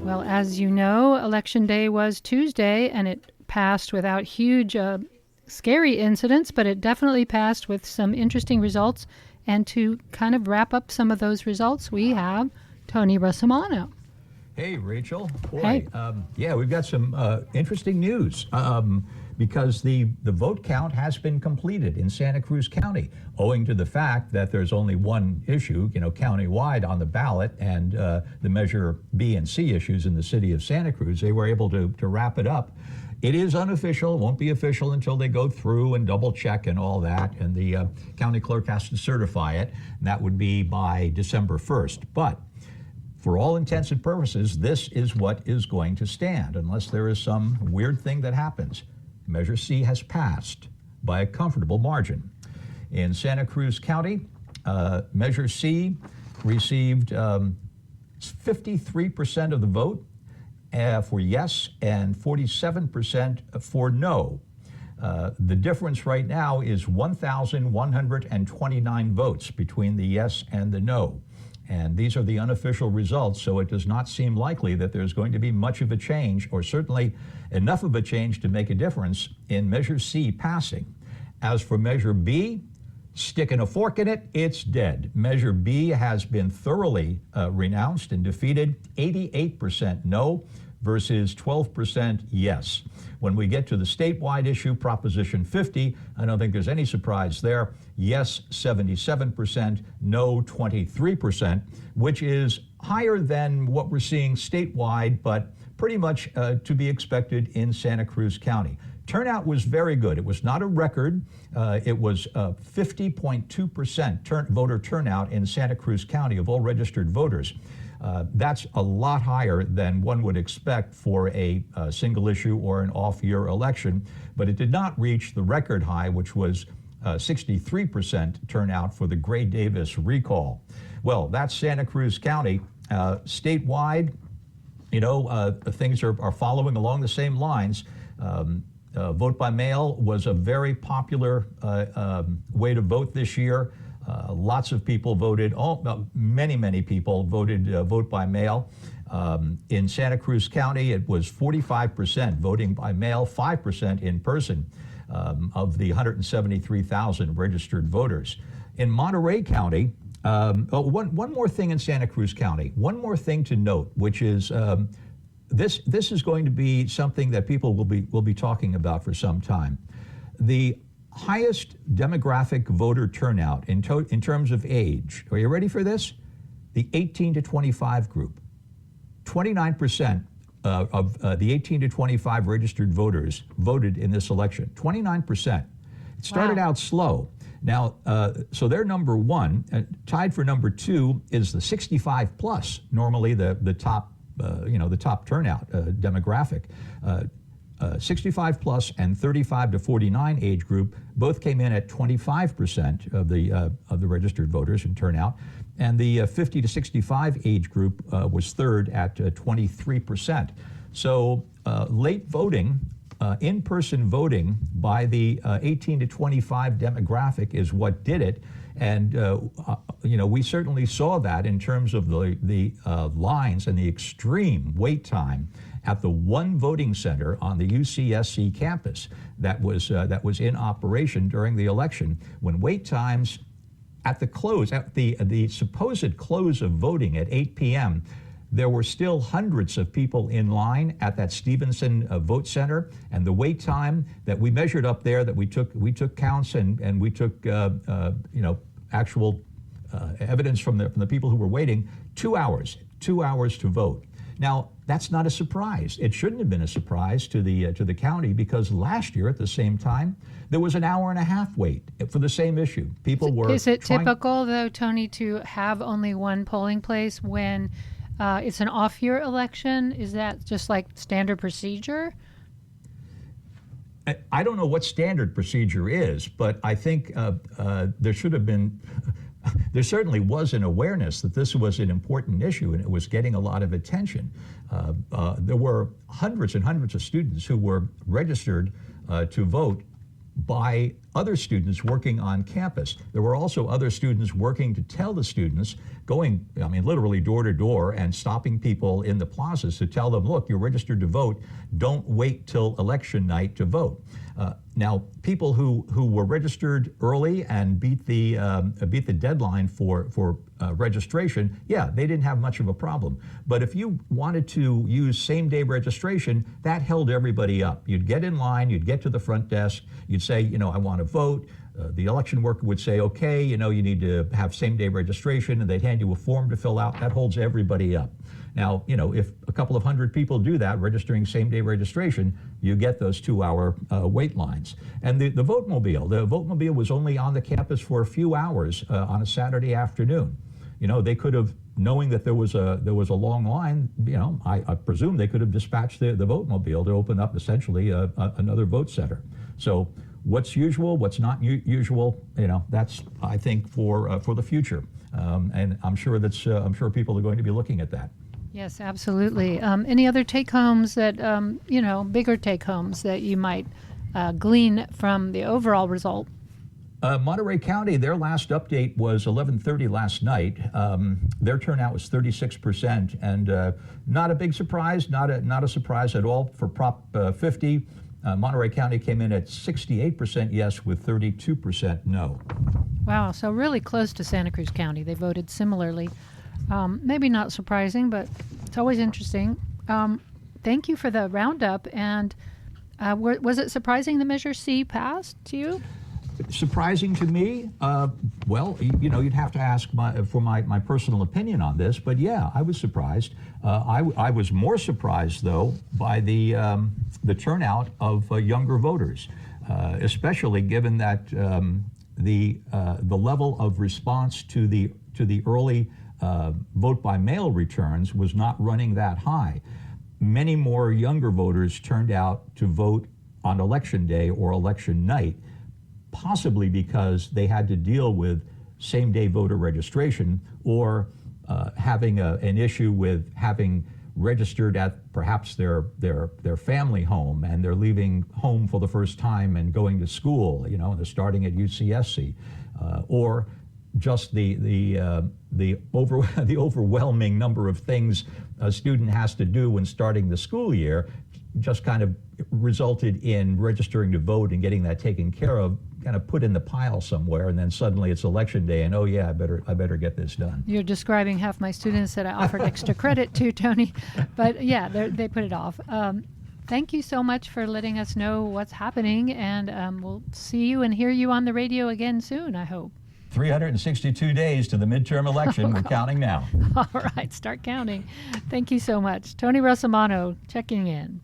Well, as you know, Election Day was Tuesday, and it passed without huge, scary incidents, but it definitely passed with some interesting results. And to kind of wrap up some of those results, we have Tony Russomanno. Hey, Rachel. Boy, Hey. yeah, we've got some interesting news because the vote count has been completed in Santa Cruz County, owing to the fact that there's only one issue, countywide on the ballot, and the Measure B and C issues in the city of Santa Cruz. They were able to wrap it up. It is unofficial, won't be official until they go through and double check and all that, and the county clerk has to certify it, and that would be by December 1st. But for all intents and purposes, this is what is going to stand, unless there is some weird thing that happens. Measure C has passed by a comfortable margin. In Santa Cruz County, Measure C received 53% of the vote for yes and 47% for no. The difference right now is 1,129 votes between the yes and the no. And these are the unofficial results, so it does not seem likely that there's going to be much of a change, or certainly enough of a change to make a difference in Measure C passing. As for Measure B, sticking a fork in it, it's dead. Measure B has been thoroughly renounced and defeated, 88% no versus 12% yes. When we get to the statewide issue, Proposition 50, I don't think there's any surprise there. Yes, 77%, no, 23%, which is higher than what we're seeing statewide, but pretty much to be expected in Santa Cruz County. Turnout was very good. It was not a record. It was 50.2% voter turnout in Santa Cruz County of all registered voters. That's a lot higher than one would expect for a single issue or an off-year election, but it did not reach the record high, which was 63% turnout for the Gray Davis recall. Well, that's Santa Cruz County. Statewide, things are following along the same lines. Vote by mail was a very popular way to vote this year. Lots of people voted, many people voted vote by mail. In Santa Cruz County, it was 45% voting by mail, 5% in person of the 173,000 registered voters. In Monterey County, one more thing in Santa Cruz County, one more thing to note, which is this is going to be something that people will be talking about for some time. The highest demographic voter turnout in terms of age. Are you ready for this? The 18 to 25 group. 29% of the 18 to 25 registered voters voted in this election. 29%. It started out slow. Now, so they're number one. Tied for number two is the 65 plus. Normally the top, the top turnout demographic. 65 plus and 35 to 49 age group both came in at 25% of the registered voters in turnout, and the 50 to 65 age group was third at 23%. So late voting, in-person voting by the 18 to 25 demographic is what did it, and we certainly saw that in terms of the lines and the extreme wait time at the one voting center on the UCSC campus that was in operation during the election, when wait times at the supposed close of voting at 8 p.m., there were still hundreds of people in line at that Stevenson vote center, and the wait time that we measured up there, that we took counts and we took actual evidence from the people who were waiting, 2 hours to vote. Now, that's not a surprise. It shouldn't have been a surprise to the county, because last year at the same time there was an hour and a half wait for the same issue. People were. Is it typical, though, Tony, to have only one polling place when it's an off-year election? Is that just like standard procedure? I don't know what standard procedure is, but I think there should have been. There certainly was an awareness that this was an important issue and it was getting a lot of attention. There were hundreds and hundreds of students who were registered to vote by other students working on campus. There were also other students working to tell the students, going, I mean, literally door to door and stopping people in the plazas to tell them, look, you're registered to vote. Don't wait till election night to vote. Now, people who were registered early and beat the deadline for registration, yeah, they didn't have much of a problem. But if you wanted to use same-day registration, that held everybody up. You'd get in line, you'd get to the front desk, you'd say, you know, I want to vote. The election worker would say, okay, you know, you need to have same-day registration, and they'd hand you a form to fill out. That holds everybody up. Now, you know, if a couple of hundred people do that, registering same-day registration, you get those 2-hour wait lines. And the vote-mobile was only on the campus for a few hours on a Saturday afternoon. You know, they could have, knowing that there was a long line, you know, I presume they could have dispatched the vote-mobile to open up essentially another vote center. So what's usual, what's not usual, you know, that's, I think, for the future. And I'm sure people are going to be looking at that. Yes, absolutely. Any other take-homes that, you know, bigger take-homes that you might glean from the overall result? Monterey County, their last update was 11:30 last night. Their turnout was 36%, and not a big surprise, not a surprise at all for Prop 50. Monterey County came in at 68% yes with 32% no. Wow, so really close to Santa Cruz County. They voted similarly. Maybe not surprising, but it's always interesting. Thank you for the roundup. And was it surprising that Measure C passed to you? Surprising to me? Well, you know, you'd have to ask for my personal opinion on this, but yeah, I was surprised. I was more surprised, though, by the turnout of younger voters, especially given that the level of response to the early vote by mail returns was not running that high. Many more younger voters turned out to vote on election day or election night, possibly because they had to deal with same-day voter registration or having an issue with having registered at perhaps their family home, and they're leaving home for the first time and going to school, you know, they're starting at UCSC, or just the overwhelming number of things a student has to do when starting the school year just kind of resulted in registering to vote and getting that taken care of, kind of put in the pile somewhere, and then suddenly it's election day, and oh yeah, I better get this done. You're describing half my students that I offered extra credit to, Tony, but yeah, they put it off. Thank you so much for letting us know what's happening, and we'll see you and hear you on the radio again soon, I hope. 362 days to the midterm election. We're counting now. All right, start counting. Thank you so much. Tony Russomanno checking in.